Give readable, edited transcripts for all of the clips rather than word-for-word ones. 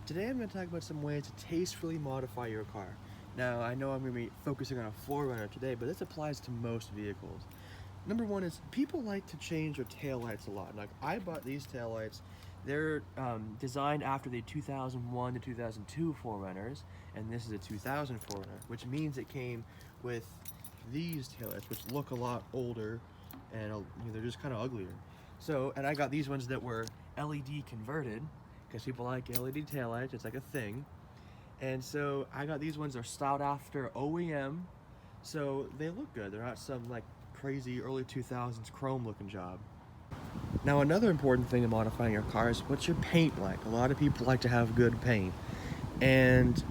Today I'm going to talk about some ways to tastefully modify your car. Now, I know I'm going to be focusing on a 4Runner today, but this applies to most vehicles. Number one is people like to change their taillights a lot. Like, I bought these taillights. They're designed after the 2001 to 2002 4Runners, and this is a 2000 4Runner, which means it came with these taillights, which look a lot older, and they're just kind of uglier. So, and I got these ones that were LED converted, because people like LED taillights, it's like a thing. And so I got these ones, they're styled after OEM, so they look good. They're not some like crazy early 2000s chrome looking job. Now another important thing in modifying your car is what's your paint like? A lot of people like to have good paint. And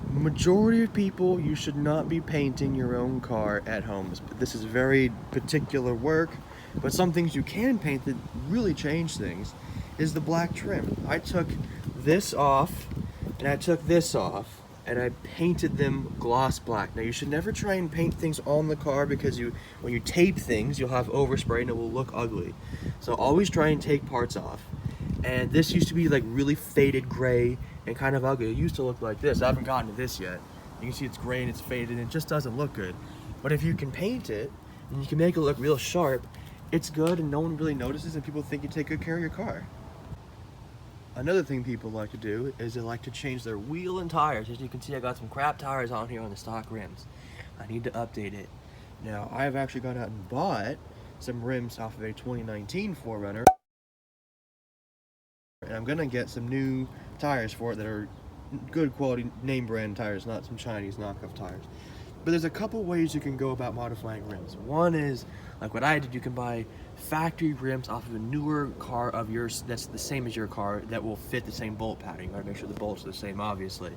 majority of people, you should not be painting your own car at home. This is very particular work, but some things you can paint that really change things is the black trim. I took this off and I took this off and I painted them gloss black. Now you should never try and paint things on the car because when you tape things, you'll have overspray and it will look ugly. So always try and take parts off. And this used to be like really faded gray and kind of ugly. It used to look like this. I haven't gotten to this yet. You can see it's gray and it's faded and it just doesn't look good. But if you can paint it and you can make it look real sharp, it's good and no one really notices and people think you take good care of your car. Another thing people like to do is they like to change their wheel and tires. As you can see, I got some crap tires on here on the stock rims. I need to update it. Now, I've actually gone out and bought some rims off of a 2019 4Runner. And I'm gonna get some new tires for it that are good quality name brand tires, not some Chinese knockoff tires. But there's a couple ways you can go about modifying rims. One is, like what I did, you can buy factory rims off of a newer car of yours that's the same as your car that will fit the same bolt pattern. You gotta make sure the bolts are the same, obviously.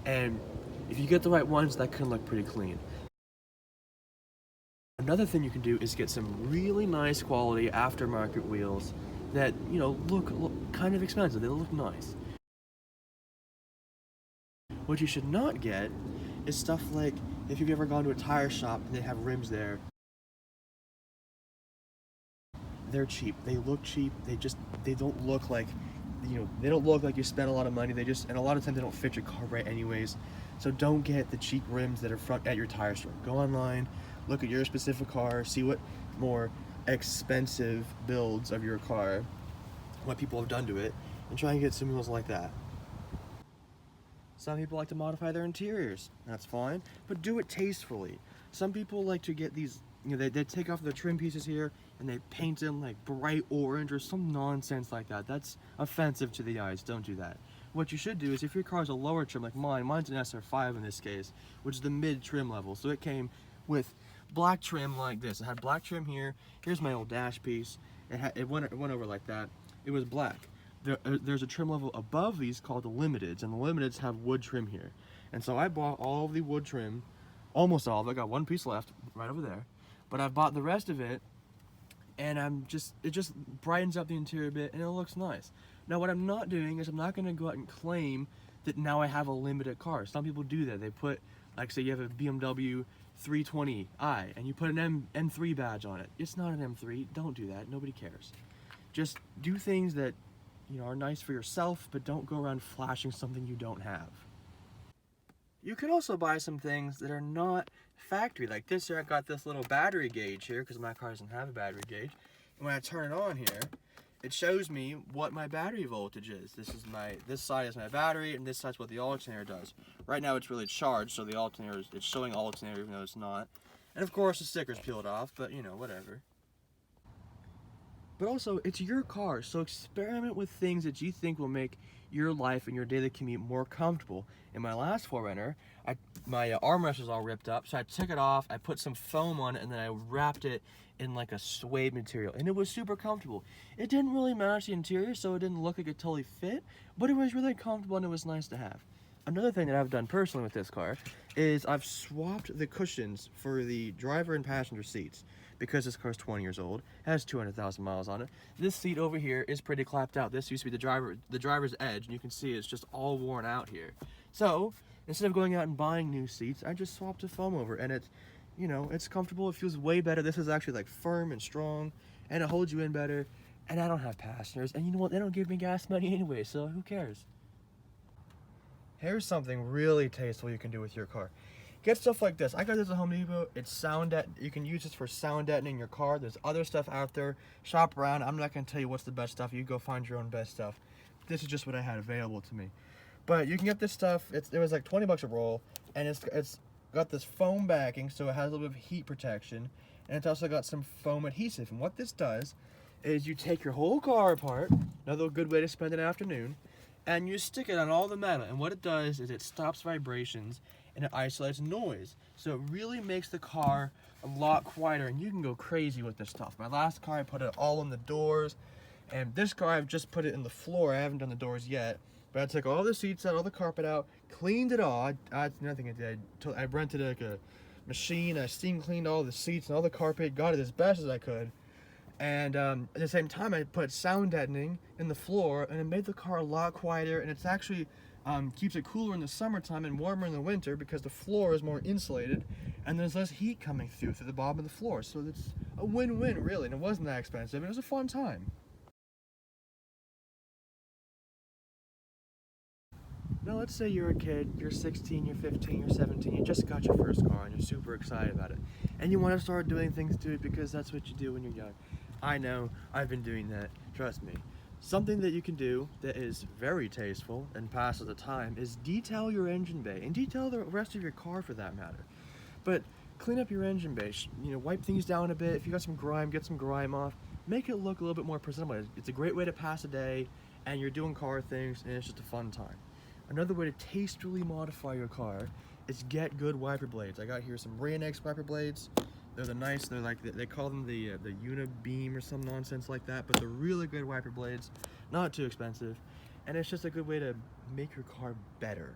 And if you get the right ones, that can look pretty clean. Another thing you can do is get some really nice quality aftermarket wheels that, look kind of expensive. They look nice. What you should not get is stuff like, if you've ever gone to a tire shop and they have rims there, they're cheap. They look cheap. They don't look like, they don't look like you spent a lot of money. And a lot of times they don't fit your car right anyways. So don't get the cheap rims that are front at your tire store. Go online, look at your specific car, see what more expensive builds of your car, what people have done to it, and try and get some wheels like that. Some people like to modify their interiors. That's fine, but do it tastefully. Some people like to get these, they take off the trim pieces here and they paint them like bright orange or some nonsense like that. That's offensive to the eyes. Don't do that. What you should do is, if your car is a lower trim like mine's an SR5 in this case, which is the mid trim level. So it came with black trim like this. It had black trim here. Here's my old dash piece. It went over like that. It was black. There's a trim level above these called the Limiteds, and the Limiteds have wood trim here. And so I bought all of the wood trim, almost all of it. I got one piece left right over there, but I've bought the rest of it, and it just brightens up the interior a bit and it looks nice. Now what I'm not doing is I'm not going to go out and claim that now I have a limited car. Some people do that. They put, like, say you have a BMW 320i and you put an M3 badge on it. It's not an M3. Don't do that. Nobody cares. Just do things that are nice for yourself, but don't go around flashing something you don't have. You can also buy some things that are not factory. Like this here, I got this little battery gauge here because my car doesn't have a battery gauge. And when I turn it on here, it shows me what my battery voltage is. This side is my battery, and this side's what the alternator does. Right now it's really charged, so the alternator it's showing alternator even though it's not. And of course the sticker's peeled off, but whatever. But also, it's your car, so experiment with things that you think will make your life and your daily commute more comfortable. In my last 4Runner, my armrest was all ripped up, so I took it off, I put some foam on it, and then I wrapped it in like a suede material, and it was super comfortable. It didn't really match the interior, so it didn't look like it totally fit, but it was really comfortable and it was nice to have. Another thing that I've done personally with this car is I've swapped the cushions for the driver and passenger seats. Because this car's 20 years old, has 200,000 miles on it. This seat over here is pretty clapped out. This used to be the driver's edge, and you can see it's just all worn out here. So instead of going out and buying new seats, I just swapped the foam over, and it's comfortable. It feels way better. This is actually like firm and strong, and it holds you in better. And I don't have passengers, and you know what? They don't give me gas money anyway, so who cares? Here's something really tasteful you can do with your car. Get stuff like this. I got this at Home Depot. It's sound you can use this for sound deadening your car. There's other stuff out there. Shop around. I'm not gonna tell you what's the best stuff. You go find your own best stuff. This is just what I had available to me. But you can get this stuff. It was like 20 bucks a roll, and it's got this foam backing, so it has a little bit of heat protection, and it's also got some foam adhesive. And what this does is you take your whole car apart, another good way to spend an afternoon, and you stick it on all the metal. And what it does is it stops vibrations and it isolates noise. So it really makes the car a lot quieter, and you can go crazy with this stuff. My last car, I put it all in the doors, and this car, I've just put it in the floor. I haven't done the doors yet, but I took all the seats out, all the carpet out, cleaned it all. Nothing I did. I rented like a machine. I steam cleaned all the seats and all the carpet, got it as best as I could. And at the same time, I put sound deadening in the floor, and it made the car a lot quieter, and it's actually keeps it cooler in the summertime and warmer in the winter because the floor is more insulated and there's less heat coming through the bottom of the floor. So it's a win-win, really, and it wasn't that expensive, and it was a fun time. Now let's say you're a kid, you're 16, you're 15, you're 17, you just got your first car and you're super excited about it. And you want to start doing things to it because that's what you do when you're young. I know, I've been doing that, trust me. Something that you can do that is very tasteful and passes the time is detail your engine bay, and detail the rest of your car for that matter. But clean up your engine bay, wipe things down a bit. If you got some grime, get some grime off. Make it look a little bit more presentable. It's a great way to pass a day, and you're doing car things, and it's just a fun time. Another way to tastefully modify your car is get good wiper blades. I got here some Rain-X wiper blades. They're they're like, they call them the Unibeam or some nonsense like that, but they're really good wiper blades, not too expensive, and it's just a good way to make your car better.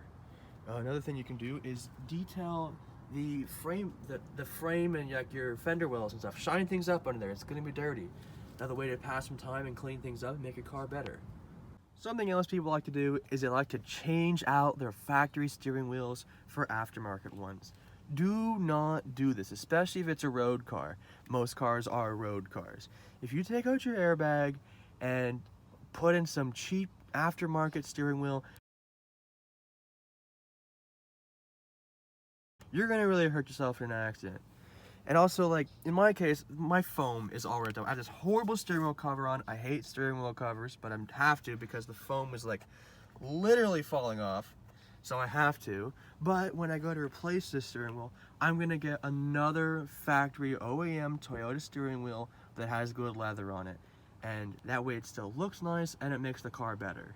Another thing you can do is detail the frame, the frame and like your fender wells and stuff. Shine things up under there. It's gonna be dirty. Another way to pass some time and clean things up and make your car better. Something else people like to do is they like to change out their factory steering wheels for aftermarket ones. Do not do this, especially if it's a road car. Most cars are road cars. If you take out your airbag and put in some cheap aftermarket steering wheel, you're gonna really hurt yourself in an accident. And also, like, in my case, my foam is all ripped up. I have this horrible steering wheel cover on. I hate steering wheel covers, but I have to because the foam is like literally falling off. So I have to. But when I go to replace this steering wheel, I'm gonna get another factory OEM Toyota steering wheel that has good leather on it. And that way it still looks nice and it makes the car better.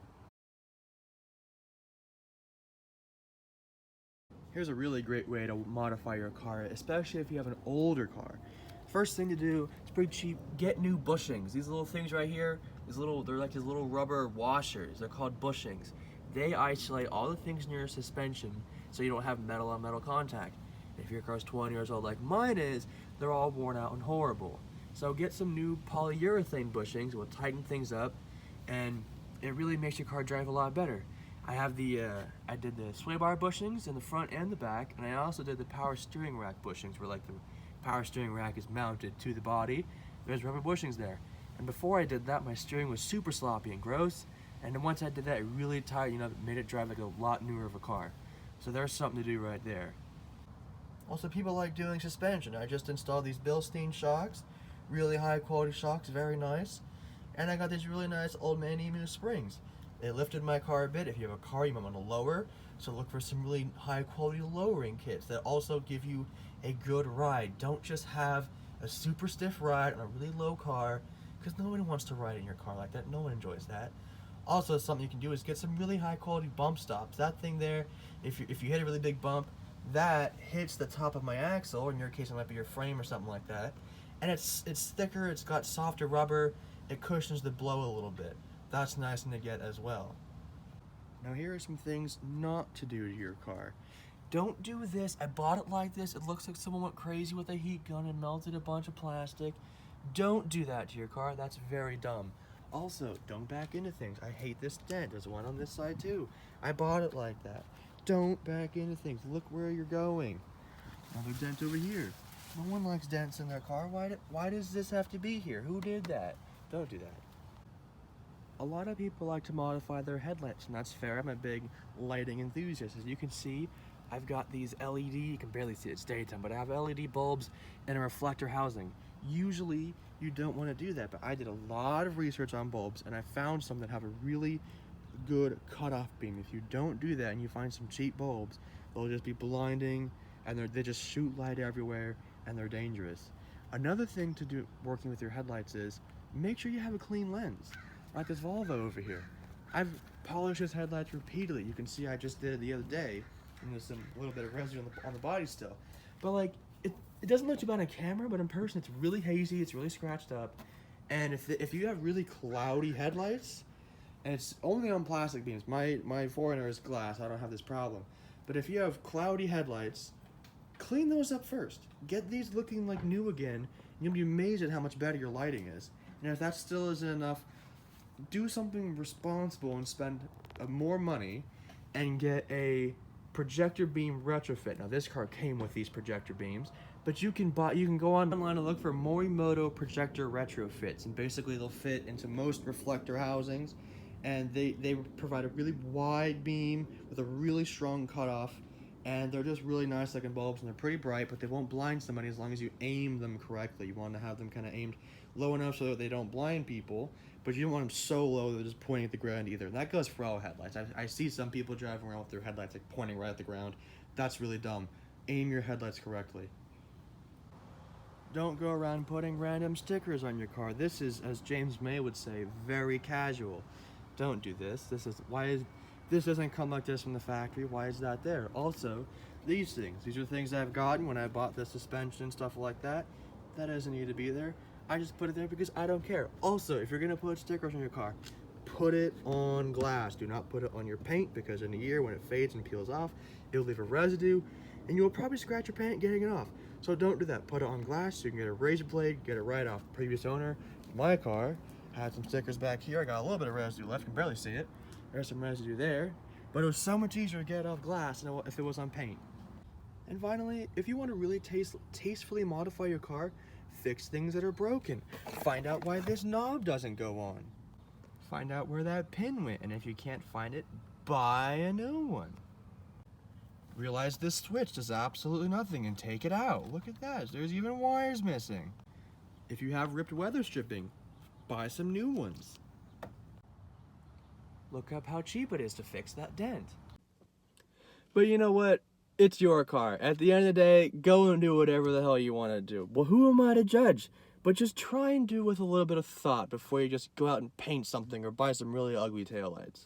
Here's a really great way to modify your car, especially if you have an older car. First thing to do, it's pretty cheap, get new bushings. These little things right here, they're like these little rubber washers. They're called bushings. They isolate all the things in your suspension so you don't have metal on metal contact. If your car's 20 years old like mine is, they're all worn out and horrible. So get some new polyurethane bushings. It will tighten things up, and it really makes your car drive a lot better. I did the sway bar bushings in the front and the back, and I also did the power steering rack bushings where like the power steering rack is mounted to the body. There's rubber bushings there. And before I did that, my steering was super sloppy and gross. And then once I did that, it really tightened up, made it drive like a lot newer of a car. So there's something to do right there. Also, people like doing suspension. I just installed these Bilstein shocks, really high quality shocks, very nice. And I got these really nice Old Man Emu springs. They lifted my car a bit. If you have a car you might want to lower, so look for some really high quality lowering kits that also give you a good ride. Don't just have a super stiff ride on a really low car, because nobody wants to ride in your car like that. No one enjoys that. Also, something you can do is get some really high quality bump stops. That thing there, if you hit a really big bump, that hits the top of my axle, or in your case it might be your frame or something like that, and it's thicker, it's got softer rubber, it cushions the blow a little bit. That's nice to get as well. Now here are some things not to do to your car. Don't do this. I bought it like this. It looks like someone went crazy with a heat gun and melted a bunch of plastic. Don't do that to your car. That's very dumb. Also, don't back into things. I hate this dent. There's one on this side too. I bought it like that. Don't back into things. Look where you're going. Another dent over here. No one likes dents in their car. Why does this have to be here? Who did that? Don't do that. A lot of people like to modify their headlights, and that's fair. I'm a big lighting enthusiast. As you can see, I've got these LED, you can barely see it, it's daytime, but I have LED bulbs and a reflector housing. Usually, you don't want to do that, but I did a lot of research on bulbs, and I found some that have a really good cutoff beam. If you don't do that and you find some cheap bulbs, they'll just be blinding, and they just shoot light everywhere, and they're dangerous. Another thing to do working with your headlights is make sure you have a clean lens. Like this Volvo over here. I've polished this headlights repeatedly. You can see I just did it the other day, and there's some little bit of residue on the body still. But like, it doesn't look too bad on camera, but in person it's really hazy, it's really scratched up. And if you have really cloudy headlights, and it's only on plastic beams, my Foreigner is glass, I don't have this problem. But if you have cloudy headlights, clean those up first. Get these looking like new again, and you'll be amazed at how much better your lighting is. And if that still isn't enough, do something responsible and spend more money and get a projector beam retrofit. Now this car came with these projector beams, but you can go online and look for Morimoto projector retrofits, and basically they'll fit into most reflector housings, and they provide a really wide beam with a really strong cutoff, and they're just really nice looking bulbs, and they're pretty bright, but they won't blind somebody as long as you aim them correctly. You want to have them kind of aimed low enough so that they don't blind people, but you don't want them so low that they're just pointing at the ground either. And that goes for all headlights. I see some people driving around with their headlights like pointing right at the ground. That's really dumb. Aim your headlights correctly. Don't go around putting random stickers on your car. This is, as James May would say, very casual. Don't do this. This doesn't come like this from the factory. Why is that there? Also, these are things I've gotten when I bought the suspension and stuff like that. That doesn't need to be there. I just put it there because I don't care. Also, if you're gonna put stickers on your car, put it on glass. Do not put it on your paint, because in a year when it fades and peels off, it'll leave a residue, and you will probably scratch your paint getting it off. So don't do that. Put it on glass so you can get a razor blade, get it right off. Previous owner, my car, had some stickers back here. I got a little bit of residue left, you can barely see it. There's some residue there, but it was so much easier to get it off glass than if it was on paint. And finally, if you want to really tastefully modify your car, fix things that are broken. Find out why this knob doesn't go on. Find out where that pin went, and if you can't find it, buy a new one. Realize this switch does absolutely nothing and take it out. Look at that, there's even wires missing. If you have ripped weather stripping, buy some new ones. Look up how cheap it is to fix that dent. But you know what? It's your car. At the end of the day, go and do whatever the hell you want to do. Well, who am I to judge? But just try and do with a little bit of thought before you just go out and paint something or buy some really ugly taillights.